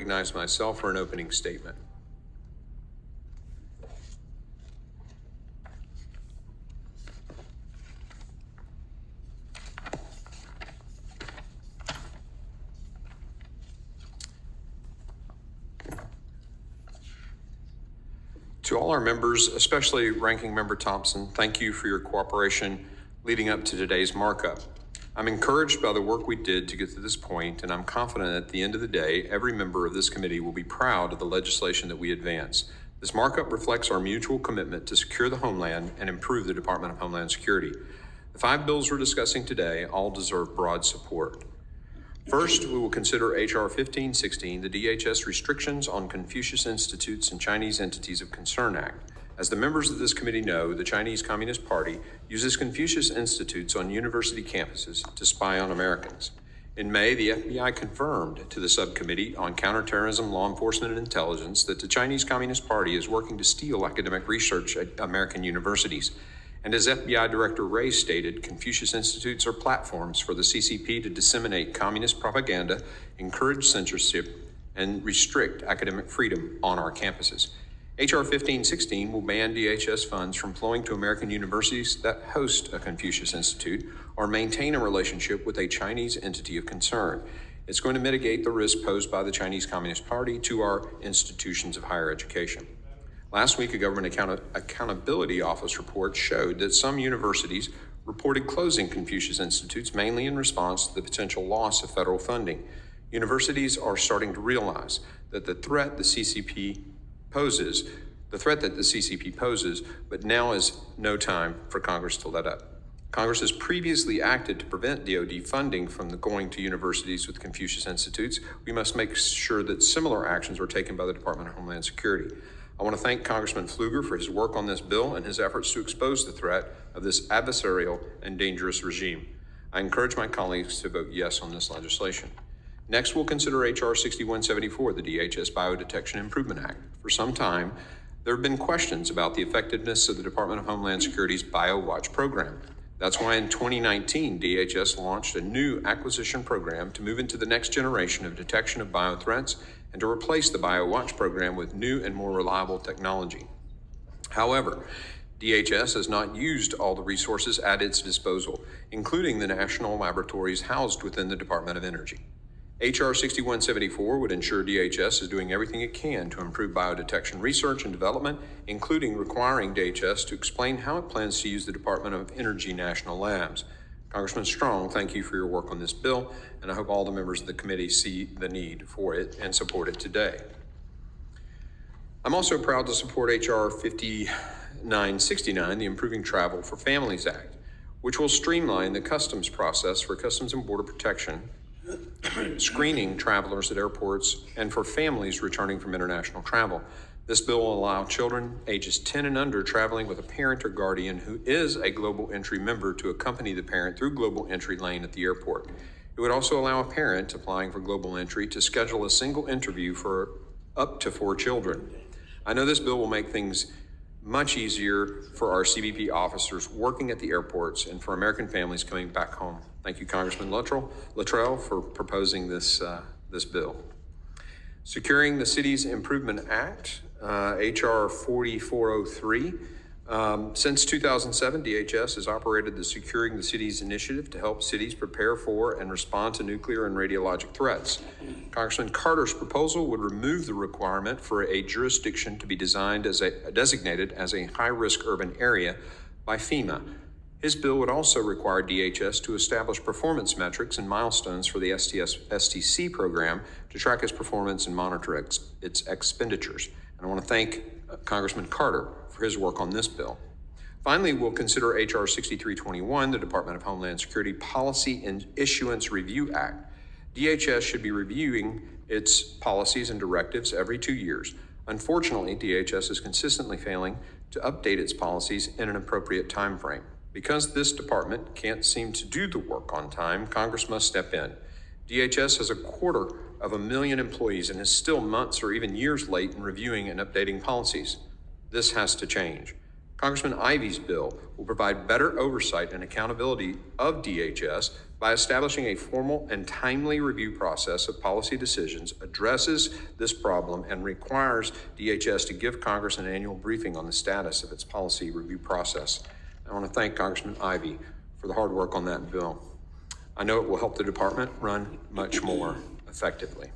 Recognize myself for an opening statement. To all our members, especially Ranking Member Thompson, thank you for your cooperation leading up to today's markup. I'm encouraged by the work we did to get to this point, and I'm confident at the end of the day, every member of this committee will be proud of the legislation that we advance. This markup reflects our mutual commitment to secure the Homeland and improve the Department of Homeland Security. The 5 bills we're discussing today all deserve broad support. First, we will consider H.R. 1516, the DHS Restrictions on Confucius Institutes and Chinese Entities of Concern Act. As the members of this committee know, the Chinese Communist Party uses Confucius Institutes on university campuses to spy on Americans. In May, the FBI confirmed to the Subcommittee on Counterterrorism, Law Enforcement, and Intelligence that the Chinese Communist Party is working to steal academic research at American universities. And as FBI Director Ray stated, Confucius Institutes are platforms for the CCP to disseminate communist propaganda, encourage censorship, and restrict academic freedom on our campuses. H.R. 1516 will ban DHS funds from flowing to American universities that host a Confucius Institute or maintain a relationship with a Chinese entity of concern. It's going to mitigate the risk posed by the Chinese Communist Party to our institutions of higher education. Last week, a Government Accountability Office report showed that some universities reported closing Confucius Institutes mainly in response to the potential loss of federal funding. Universities are starting to realize that the threat that the CCP poses, but now is no time for Congress to let up. Congress has previously acted to prevent DoD funding from going to universities with Confucius Institutes. We must make sure that similar actions are taken by the Department of Homeland Security. I want to thank Congressman Pfluger for his work on this bill and his efforts to expose the threat of this adversarial and dangerous regime. I encourage my colleagues to vote yes on this legislation. Next, we'll consider H.R. 6174, the DHS Biodetection Improvement Act. For some time, there have been questions about the effectiveness of the Department of Homeland Security's BioWatch program. That's why in 2019, DHS launched a new acquisition program to move into the next generation of detection of biothreats and to replace the BioWatch program with new and more reliable technology. However, DHS has not used all the resources at its disposal, including the national laboratories housed within the Department of Energy. H.R. 6174 would ensure DHS is doing everything it can to improve biodetection research and development, including requiring DHS to explain how it plans to use the Department of Energy national labs. Congressman Strong, thank you for your work on this bill, and I hope all the members of the committee see the need for it and support it today. I'm also proud to support H.R. 5969, the Improving Travel for Families Act, which will streamline the customs process for Customs and Border Protection, screening travelers at airports, and for families returning from international travel. This bill will allow children ages 10 and under traveling with a parent or guardian who is a Global Entry member to accompany the parent through Global Entry lane at the airport. It would also allow a parent applying for Global Entry to schedule a single interview for up to 4 children. I know this bill will make things much easier for our CBP officers working at the airports and for American families coming back home. Thank you, Congressman Luttrell, for proposing this bill. Securing the Cities Improvement Act, H.R. 4403. Since 2007, DHS has operated the Securing the Cities initiative to help cities prepare for and respond to nuclear and radiologic threats. Congressman Carter's proposal would remove the requirement for a jurisdiction to be designated as a high-risk urban area by FEMA. His bill would also require DHS to establish performance metrics and milestones for the STC program to track its performance and monitor its expenditures. And I want to thank Congressman Carter for his work on this bill. Finally, we'll consider H.R. 6321, the Department of Homeland Security Policy and Issuance Review Act. DHS should be reviewing its policies and directives every 2 years. Unfortunately, DHS is consistently failing to update its policies in an appropriate time frame. Because this department can't seem to do the work on time, Congress must step in. DHS has 250,000 employees and is still months or even years late in reviewing and updating policies. This has to change. Congressman Ivey's bill will provide better oversight and accountability of DHS by establishing a formal and timely review process of policy decisions, addresses this problem, and requires DHS to give Congress an annual briefing on the status of its policy review process. I want to thank Congressman Ivey for the hard work on that bill. I know it will help the department run much more effectively.